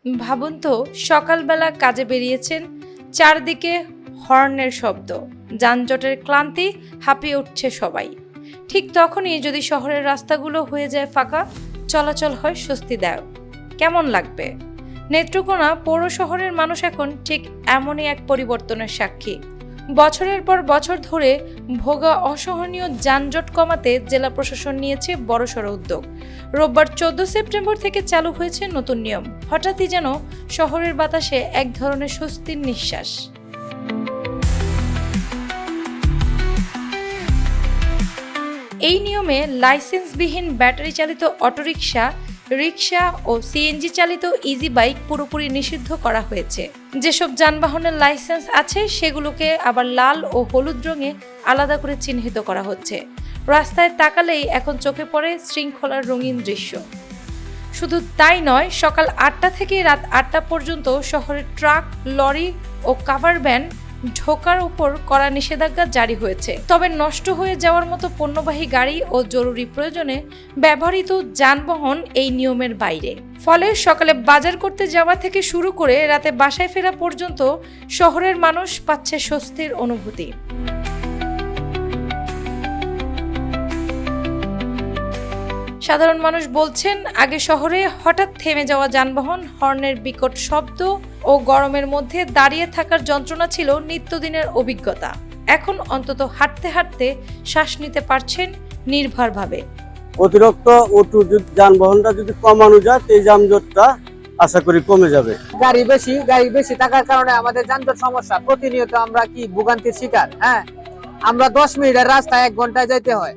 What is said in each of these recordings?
ভাবুন তো, সকালবেলা কাজে বেরিয়েছেন, চারদিকে হর্নের শব্দ, যানজটের ক্লান্তি, হাঁপিয়ে উঠছে সবাই। ঠিক তখনই যদি শহরের রাস্তাগুলো হয়ে যায় ফাঁকা, চলাচল হয় স্বস্তিদায়ক, কেমন লাগবে? নেত্রকোনা পৌর শহরের মানুষ এখন ঠিক এমনই এক পরিবর্তনের সাক্ষী। বছরের পর বছর ধরে ভোগা অসহনীয় যানজট কমাতে জেলা প্রশাসন নিয়েছে বড়সড় উদ্যোগ। রোববার 14 সেপ্টেম্বর থেকে চালু হয়েছে নতুন নিয়ম। হঠাৎই যেন শহরের বাতাসে এক ধরনের স্বস্তির নিঃশ্বাস। এই নিয়মে লাইসেন্সবিহীন ব্যাটারি চালিত অটোরিকশা, রিকশা ও সিএনজি চালিত ইজি বাইক পুরোপুরি নিষিদ্ধ করা হয়েছে। যেসব যানবাহনের লাইসেন্স আছে সেগুলোকে আবার লাল ও হলুদ রঙে আলাদা করে চিহ্নিত করা হচ্ছে। রাস্তায় তাকালেই এখন চোখে পড়ে শৃঙ্খলার রঙিন দৃশ্য। শুধু তাই নয়, সকাল 8টা থেকে রাত 8টা পর্যন্ত শহরের ট্রাক, লরি ও কাভার ভ্যান ঢোকার উপর কড়া নিষেধাজ্ঞা জারি হয়েছে। তবে নষ্ট হয়ে যাওয়ার মতো পণ্যবাহী গাড়ি ও জরুরি প্রয়োজনে ব্যবহৃত যানবাহন এই নিয়মের বাইরে। ফলে সকালে বাজার করতে যাওয়া থেকে শুরু করে রাতে বাসায় ফেরা পর্যন্ত শহরের মানুষ পাচ্ছে স্বস্তির অনুভূতি। সাধারণ মানুষ বলছেন, আগে শহরে হঠাৎ থেমে যাওয়া যানবাহন, হর্নের বিকট শব্দ ও গরমের মধ্যে দাঁড়িয়ে থাকার যন্ত্রণা ছিল নিত্যদিনের অভিজ্ঞতা। এখন অন্তত হাঁটতে হাঁটতে শ্বাস নিতে পারছেন নির্ভরভাবে। অতিরিক্ত যানবাহনটা যদি কমানো যায়, এই যানজটটা আশা করি কমে যাবে। গাড়ি বেশি থাকার কারণে আমাদের যানজট সমস্যা, প্রতিনিয়ত আমরা কি ভোগান্তির শিকার। আমরা 10 মিনিটের রাস্তা 1 ঘন্টায় যাইতে হয়।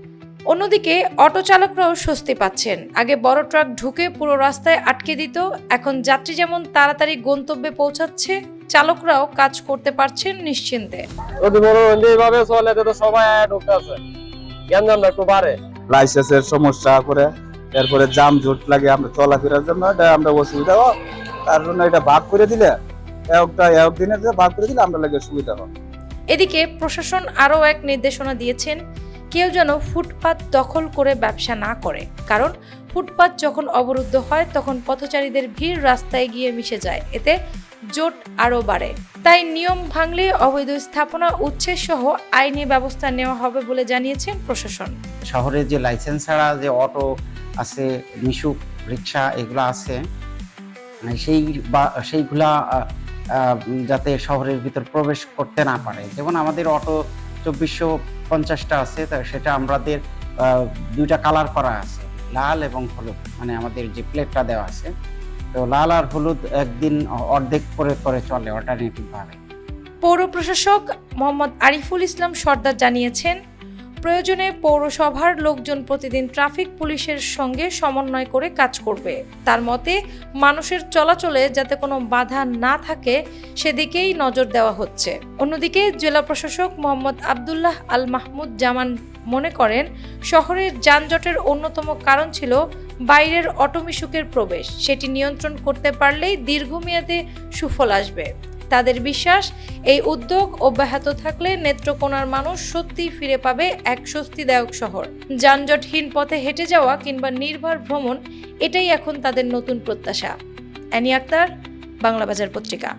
অন্যদিকে অটো চালকরাও স্বস্তি পাচ্ছেন। আগে বড় ট্রাক ঢুকে পুরো রাস্তায় আটকে দিত, এখন যাত্রী যেমন তাড়াতাড়ি গন্তব্যে পৌঁছাচ্ছে, চালকরাও কাজ করতে পারছেন নিশ্চিন্তে। যদি বড় এইভাবে চলে তো সবাই ঢুকতেছে, গ্যাঞ্জামটা একটু বাড়ে। লাইসেন্সের সমস্যা করে, এরপরে জাম জট লাগে, আমরা চলাফেরার জন্য এটা আমরা অসুবিধা হয়। তার জন্য এটা ভাগ করে দিলে, একদিনের ভাগ করে দিলে আমরা লাগে সুবিধা হয়। এদিকে প্রশাসন আরও এক নির্দেশনা দিয়েছেন, কেউ যেন ফুটপাত দখল করে ব্যবসা না করে। কারণ ফুটপাত যখন অবরুদ্ধ হয় তখন পথচারীদের ভিড় রাস্তায় গিয়ে মিশে যায়, এতে জট আরও বাড়ে। তাই নিয়ম ভাঙলে অবৈধ স্থাপনা উচ্ছেদ সহ আইনি ব্যবস্থা নেওয়া হবে বলে জানিয়েছেন প্রশাসন। শহরে যে লাইসেন্স ছাড়া যে অটো আছে, মিশুক, রিক্সা এগুলো আছে, সেইগুলা যাতে শহরের ভিতর প্রবেশ করতে না পারে। যেমন আমাদের অটো 2450টা আছে, সেটা আমাদের 2টা কালার করা আছে, লাল এবং হলুদ, মানে আমাদের যে প্লেটটা দেওয়া আছে, তো লাল আর হলুদ একদিন অর্ধেক করে চলে অল্টারনেটিভ ভাবে। পৌর প্রশাসক মোহাম্মদ আরিফুল ইসলাম সর্দার জানিয়েছেন, প্রয়োজনে পৌরসভার লোকজন প্রতিদিন ট্রাফিক পুলিশের সঙ্গে সমন্বয় করে কাজ করবে। তার মতে, মানুষের চলাচলে যাতে কোনো বাধা না থাকে সেদিকেই নজর দেওয়া হচ্ছে। অন্যদিকে জেলা প্রশাসক মোহাম্মদ আবদুল্লাহ আল মাহমুদ জামান মনে করেন, শহরের যানজটের অন্যতম কারণ ছিল বাইরের অটোমিশুকের প্রবেশ। সেটি নিয়ন্ত্রণ করতে পারলেই দীর্ঘমেয়াদে সুফল আসবে। তাদের বিশ্বাস, এই উদ্যোগ অব্যাহত থাকলে নেত্রকোনার মানুষ সত্যিই ফিরে পাবে এক স্বস্তিদায়ক শহর। যানজটহীন পথে হেঁটে যাওয়া কিংবা নির্ভর ভ্রমণ, এটাই এখন তাদের নতুন প্রত্যাশা। অ্যানি আক্তার, বাংলা বাজার পত্রিকা।